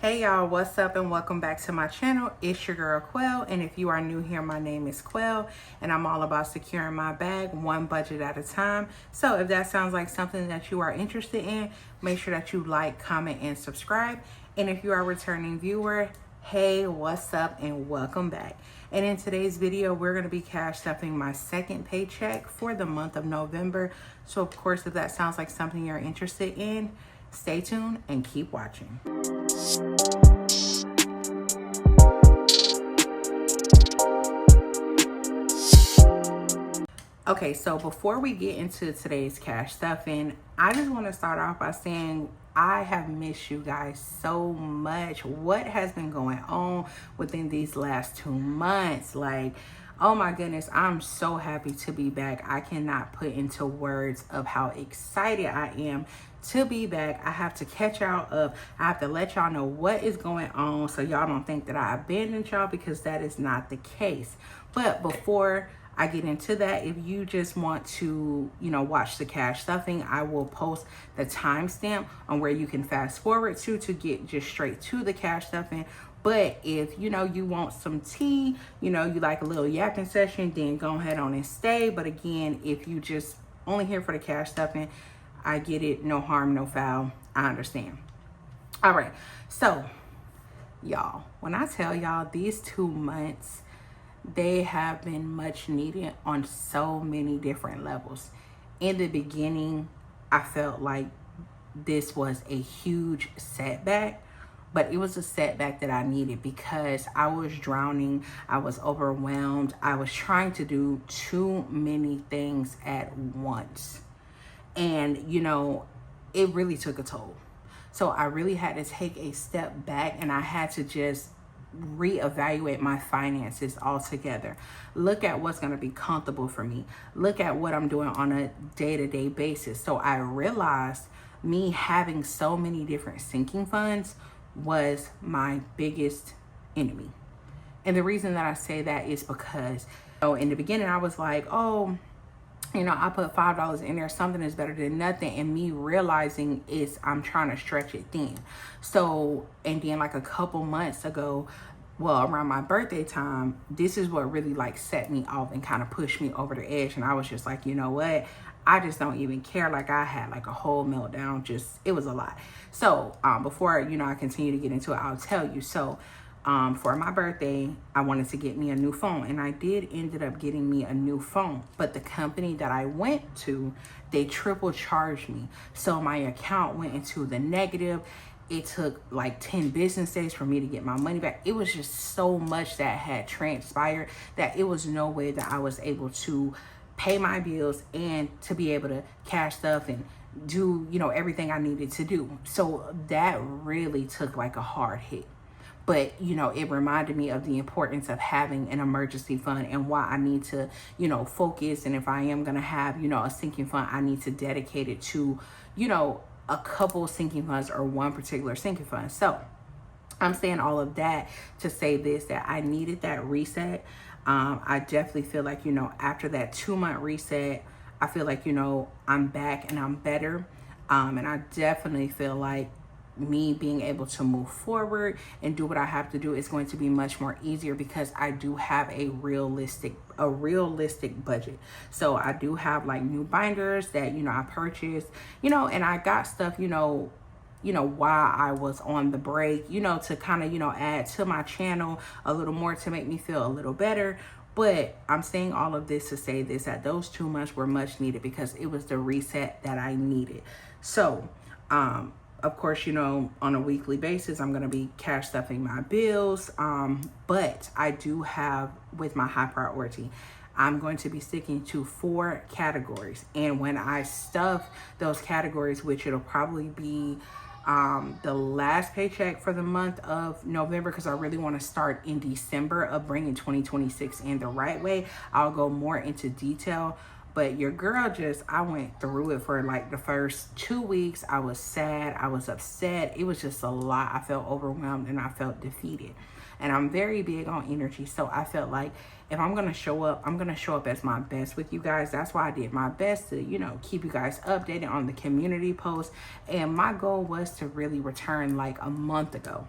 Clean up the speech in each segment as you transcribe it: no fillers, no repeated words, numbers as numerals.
Hey y'all, what's up and welcome back to my channel. It's your girl Quell, and if you are new here, my name is Quell and I'm all about securing my bag one budget at a time. So if that sounds like something that you are interested in, make sure that you like, comment, and subscribe. And if you are a returning viewer, hey, what's up and welcome back. And in today's video, we're going to be cash stuffing my second paycheck for the month of November. So of course, if that sounds like something you're interested in, stay tuned and keep watching. Okay, so before we get into today's cash stuffing, I just want to start off by saying I have missed you guys so much. What has been going on within these last 2 months? Like, oh my goodness, I'm so happy to be back. I cannot put into words of how excited I am to be back. I have to catch y'all up. I have to let y'all know what is going on so y'all don't think that I abandoned y'all, because that is not the case. But before I get into that, if you just want to, watch the cash stuffing, I will post the timestamp on where you can fast forward to get just straight to the cash stuffing. But if, you want some tea, you like a little yapping session, then go ahead on and stay. But again, if you just only here for the cash stuffing, I get it. No harm, no foul. I understand. All right. So, y'all, when I tell y'all these 2 months, they have been much needed on so many different levels. In the beginning, I felt like this was a huge setback, but it was a setback that I needed because I was drowning. I was overwhelmed. I was trying to do too many things at once. And, it really took a toll. So I really had to take a step back, and I had to just reevaluate my finances altogether. Look at what's going to be comfortable for me. Look at what I'm doing on a day-to-day basis. So I realized me having so many different sinking funds was my biggest enemy. And the reason that I say that is because, in the beginning I was like, I put $5 in there, something is better than nothing. And me realizing I'm trying to stretch it thin. So, and then like a couple months ago, around my birthday time, this is what really set me off and kind of pushed me over the edge. And I was just like, you know what? I just don't even care. Like, I had like a whole meltdown. It was a lot. So, before, I continue to get into it, I'll tell you. So, for my birthday, I wanted to get me a new phone, and I ended up getting me a new phone. But the company that I went to, they triple charged me. So my account went into the negative. It took like 10 business days for me to get my money back. It was just so much that had transpired that it was no way that I was able to pay my bills and to be able to cash stuff and do, everything I needed to do. So that really took like a hard hit. But, it reminded me of the importance of having an emergency fund and why I need to, focus. And if I am going to have, a sinking fund, I need to dedicate it to, a couple sinking funds or one particular sinking fund. So I'm saying all of that to say this, that I needed that reset. I definitely feel like, after that 2-month reset, I feel like, I'm back and I'm better. And I definitely feel like me being able to move forward and do what I have to do is going to be much more easier because I do have a realistic budget. So I do have like new binders that, I purchased, and I got stuff, while I was on the break, to kind of, add to my channel a little more to make me feel a little better. But I'm saying all of this to say this, that those 2 months were much needed because it was the reset that I needed. So, of course, on a weekly basis, I'm going to be cash stuffing my bills. But I do have, with my high priority, I'm going to be sticking to 4 categories. And when I stuff those categories, which it'll probably be the last paycheck for the month of November, because I really want to start in December of bringing 2026 in the right way. I'll go more into detail. But your girl I went through it for like the first 2 weeks. I was sad. I was upset. It was just a lot. I felt overwhelmed and I felt defeated. And I'm very big on energy. So I felt like if I'm going to show up, I'm going to show up as my best with you guys. That's why I did my best to, keep you guys updated on the community posts. And my goal was to really return like a month ago.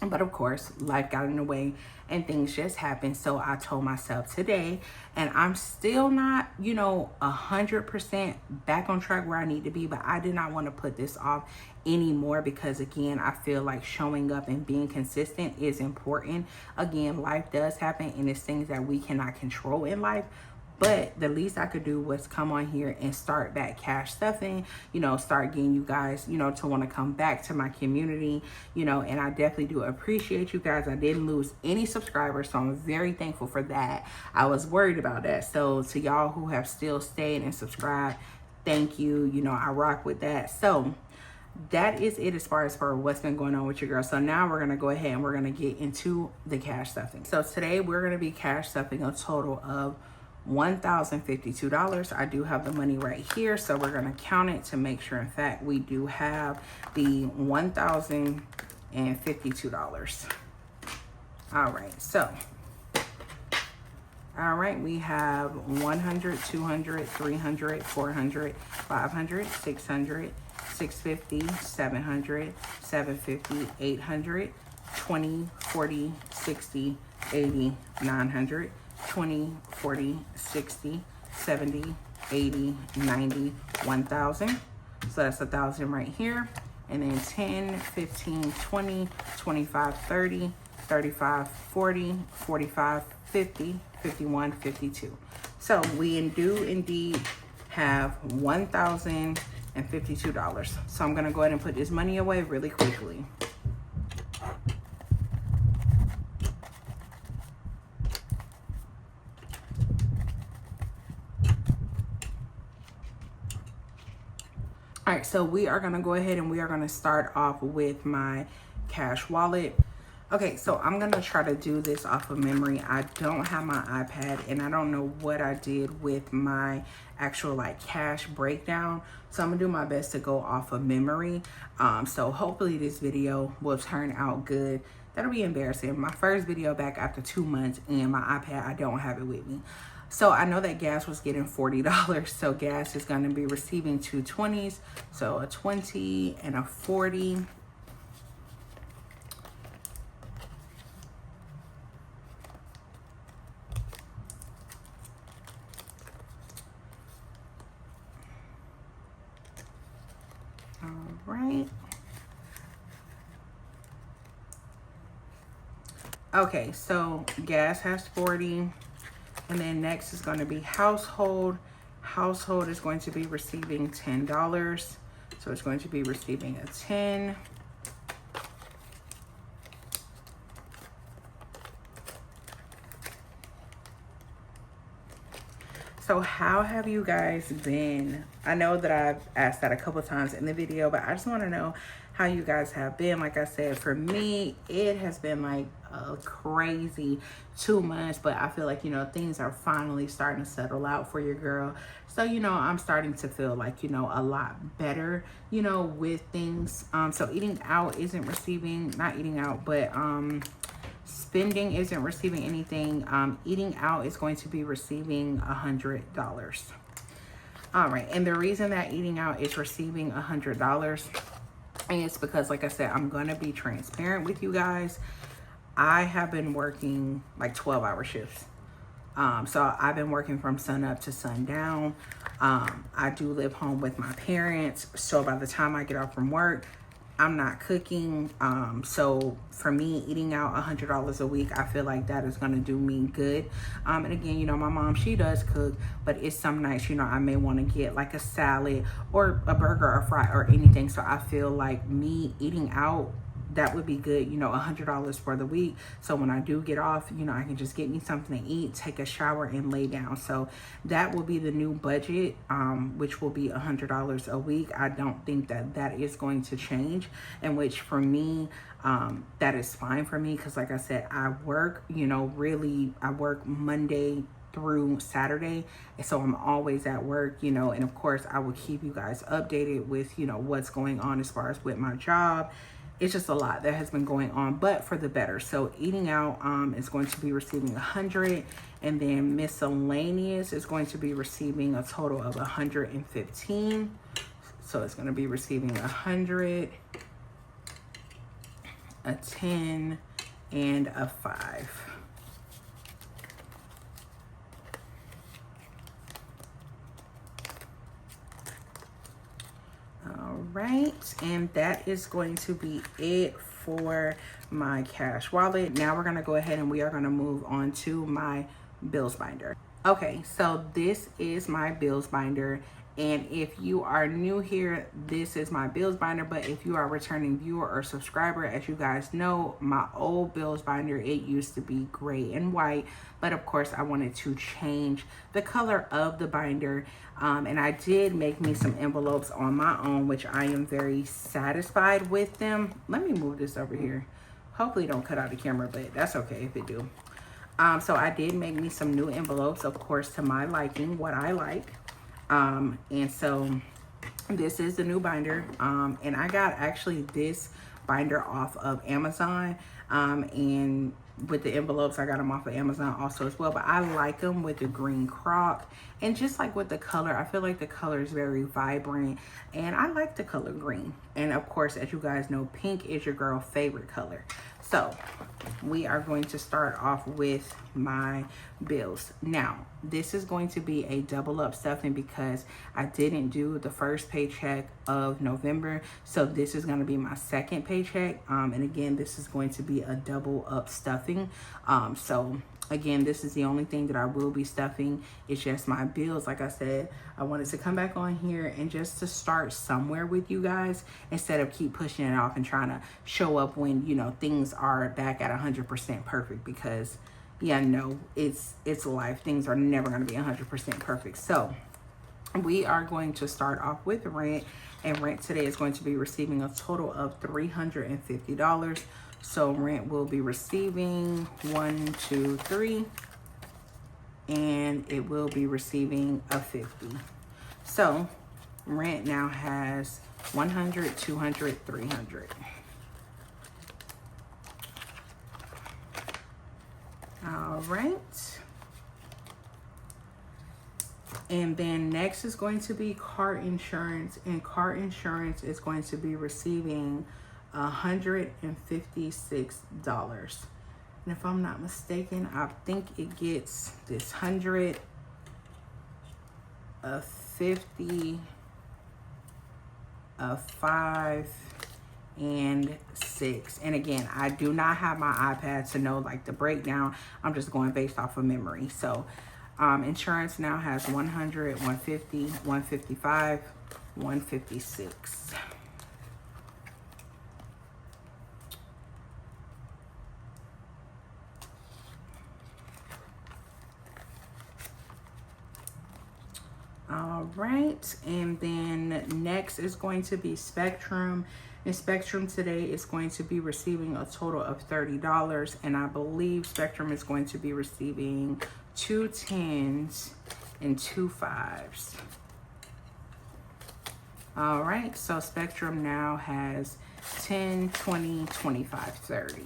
But of course, life got in the way and things just happened. So I told myself today, and I'm still not, 100% back on track where I need to be, but I did not want to put this off anymore because, again, I feel like showing up and being consistent is important. Again, life does happen and it's things that we cannot control in life. But the least I could do was come on here and start back cash stuffing, start getting you guys, to want to come back to my community, and I definitely do appreciate you guys. I didn't lose any subscribers, so I'm very thankful for that. I was worried about that. So to y'all who have still stayed and subscribed, thank you. I rock with that. So that is it as far as for what's been going on with your girl. So now we're going to go ahead and we're going to get into the cash stuffing. So today we're going to be cash stuffing a total of $1,052. I do have the money right here, so we're going to count it to make sure in fact we do have the $1,052. All right, so we have 100, 200, 300, 400, 500, 600, 650, 700, 750, 800, 20, 40, 60, 80, 900, 20, 40, 60, 70, 80, 90, 1,000. So that's 1,000 right here. And then 10, 15, 20, 25, 30, 35, 40, 45, 50, 51, 52. So we do indeed have $1,052. So I'm going to go ahead and put this money away really quickly. All right, so we are gonna go ahead and we are gonna start off with my cash wallet. Okay, so I'm gonna try to do this off of memory. I don't have my iPad and I don't know what I did with my actual like cash breakdown. So I'm gonna do my best to go off of memory. So hopefully this video will turn out good. That'll be embarrassing. My first video back after 2 months and my iPad, I don't have it with me. So I know that gas was getting $40. So gas is going to be receiving two 20s. So a 20 and a 40. All right. Okay, so gas has 40. And then next is going to be household. Household is going to be receiving $10. So it's going to be receiving a 10. So how have you guys been? I know that I've asked that a couple times in the video, but I just want to know how you guys have been. Like I said, for me, it has been like a crazy 2 months, but I feel like, things are finally starting to settle out for your girl. So, I'm starting to feel like, a lot better, with things. So eating out isn't receiving, not eating out, but spending isn't receiving anything. Eating out is going to be receiving $100. All right, and the reason that eating out is receiving $100, and it's because, like I said, I'm going to be transparent with you guys. I have been working like 12-hour shifts. So I've been working from sun up to sundown. I do live home with my parents. So by the time I get off from work, I'm not cooking. So for me, eating out $100 a week, I feel like that is going to do me good. And again, my mom, she does cook, but it's some nights, I may want to get like a salad or a burger or fry or anything. So I feel like me eating out, that would be good, $100 for the week. So when I do get off, I can just get me something to eat, take a shower, and lay down. So that will be the new budget, which will be $100 a week. I don't think that is going to change, and which for me, that is fine for me, because like I said, I work, I work Monday through Saturday, and so I'm always at work, and of course I will keep you guys updated with, what's going on as far as with my job. It's just a lot that has been going on, but for the better. So eating out is going to be receiving 100, and then miscellaneous is going to be receiving a total of 115. So it's going to be receiving 100, a 10, and a 5. All right, and that is going to be it for my cash wallet. Now we're going to go ahead and we are going to move on to my bills binder. Okay, so this is my bills binder. And if you are new here, this is my bills binder. But if you are a returning viewer or subscriber, as you guys know, my old bills binder, it used to be gray and white. But of course, I wanted to change the color of the binder. And I did make me some envelopes on my own, which I am very satisfied with them. Let me move this over here. Hopefully don't cut out the camera, but that's okay if it do. So I did make me some new envelopes, of course, to my liking, what I like. And so this is the new binder. And I got actually this binder off of Amazon. And with the envelopes, I got them off of Amazon also as well. But I like them with the green crock. And just like with the color, I feel like the color is very vibrant. And I like the color green. And of course, as you guys know, pink is your girl favorite color. So we are going to start off with my bills. Now, this is going to be a double up stuffing because I didn't do the first paycheck of November. So this is going to be my second paycheck. And again, this is going to be a double up stuffing. So again, this is the only thing that I will be stuffing. It's just my bills. Like I said, I wanted to come back on here and just to start somewhere with you guys instead of keep pushing it off and trying to show up when, you know, things are back at 100% perfect because, yeah, no, it's life. Things are never going to be 100% perfect. So we are going to start off with rent, and rent today is going to be receiving a total of $350. So rent will be receiving 1, 2, 3, and it will be receiving a 50. So rent now has 100, 200, 300. All right. And then next is going to be car insurance, and car insurance is going to be receiving $156. And if I'm not mistaken, I think it gets this 100, a 50, a 5, and 6. And again, I do not have my iPad to know like the breakdown. I'm just going based off of memory. So insurance now has 100, 150, 155, 156. All right, and then next is going to be Spectrum. And Spectrum today is going to be receiving a total of $30. And I believe Spectrum is going to be receiving 2 10s and 2 5s. All right, so Spectrum now has 10, 20, 25, 30.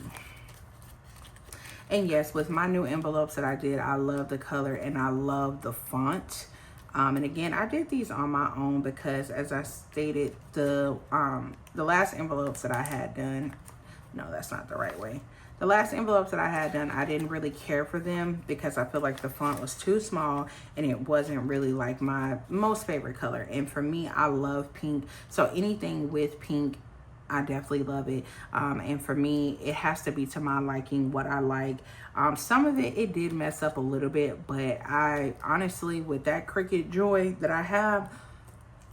And yes, with my new envelopes that I did, I love the color and I love the font. And again, I did these on my own because, as I stated, the last envelopes that I had done, no, that's not the right way. The last envelopes that I had done, I didn't really care for them because I feel like the font was too small and it wasn't really like my most favorite color. And for me, I love pink. So anything with pink, I definitely love it. And for me, it has to be to my liking, what I like. Some of it did mess up a little bit, but I honestly, with that Cricut Joy that I have,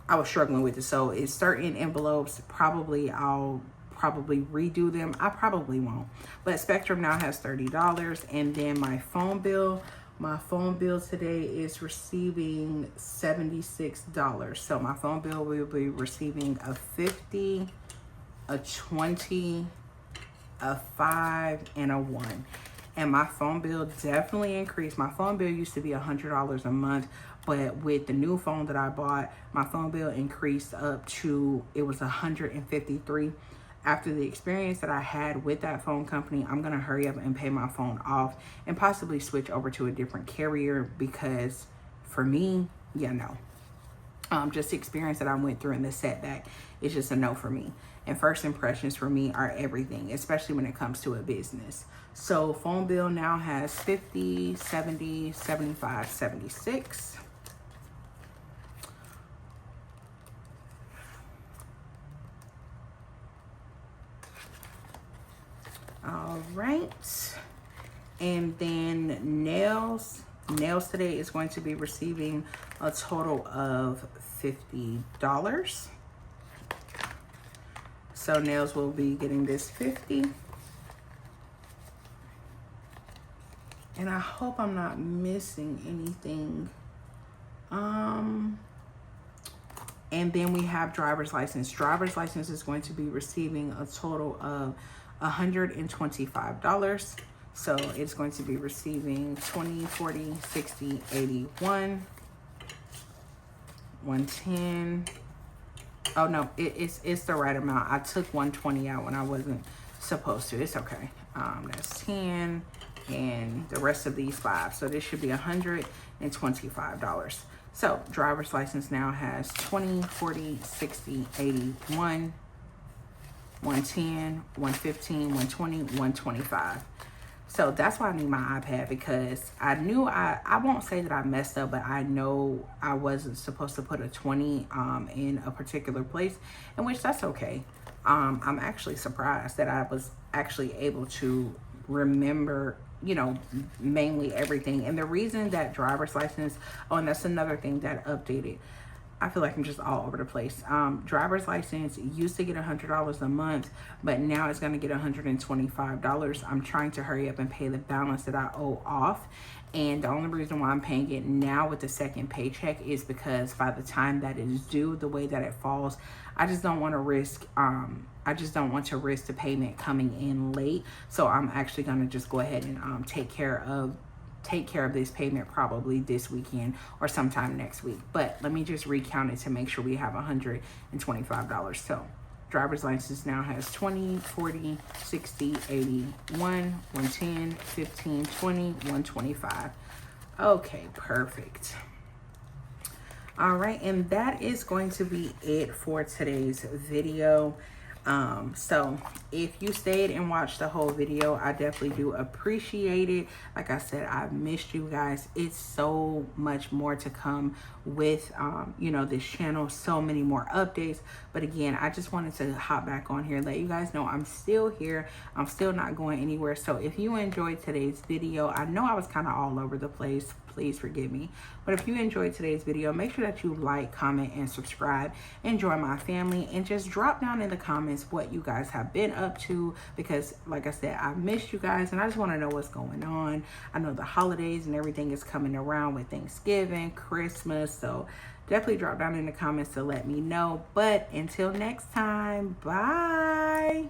I was struggling with it. So it's certain envelopes, I'll probably redo them. I probably won't. But Spectrum now has $30. And then my phone bill today is receiving $76. So my phone bill will be receiving a 50, a 20, a 5, and a 1. And my phone bill definitely increased. My phone bill used to be $100 a month, but with the new phone that I bought, my phone bill increased up to, it was $153. After the experience that I had with that phone company, I'm gonna hurry up and pay my phone off and possibly switch over to a different carrier because for me, yeah, no. Just the experience that I went through and the setback is just a no for me. And first impressions for me are everything, especially when it comes to a business. So phone bill now has 50, 70, 75, 76. All right. And then nails today is going to be receiving a total of $50. So nails will be getting this 50. And I hope I'm not missing anything. And then we have driver's license. Driver's license is going to be receiving a total of $125. So it's going to be receiving 20, 40, 60, 80, 110. Oh no, it's the right amount. I took 120 out when I wasn't supposed to. It's okay. That's 10 and the rest of these 5. So this should be $125. So driver's license now has 20, 40, 60, 80, 110, 115, 120, 125. So that's why I need my iPad, because I knew I won't say that I messed up, but I know I wasn't supposed to put a 20 in a particular place, in which that's okay. I'm actually surprised that I was actually able to remember, you know, mainly everything. And the reason that driver's license, oh, and that's another thing that updated. I feel like I'm just all over the place. Driver's license used to get $100 a month, but now it's going to get $125. I'm trying to hurry up and pay the balance that I owe off. And the only reason why I'm paying it now with the second paycheck is because by the time that it is due, the way that it falls, I just don't want to risk, the payment coming in late. So I'm actually going to just go ahead and take care of this payment probably this weekend or sometime next week. But let me just recount it to make sure we have $125. So driver's license now has 20, 40, 60, 80, 110, 15, 20, 125. Okay, perfect. All right, and that is going to be it for today's video. So if you stayed and watched the whole video, I definitely do appreciate it. Like I said, I've missed you guys. It's so much more to come with, you know, this channel, so many more updates. But again, I just wanted to hop back on here, let you guys know I'm still here. I'm still not going anywhere. So if you enjoyed today's video, I know I was kind of all over the place. Please forgive me. But if you enjoyed today's video, make sure that you like, comment, and subscribe. Enjoy my family, and just drop down in the comments what you guys have been up to, because like I said, I missed you guys and I just want to know what's going on. I know the holidays and everything is coming around with Thanksgiving, Christmas, so definitely drop down in the comments to let me know. But until next time, bye.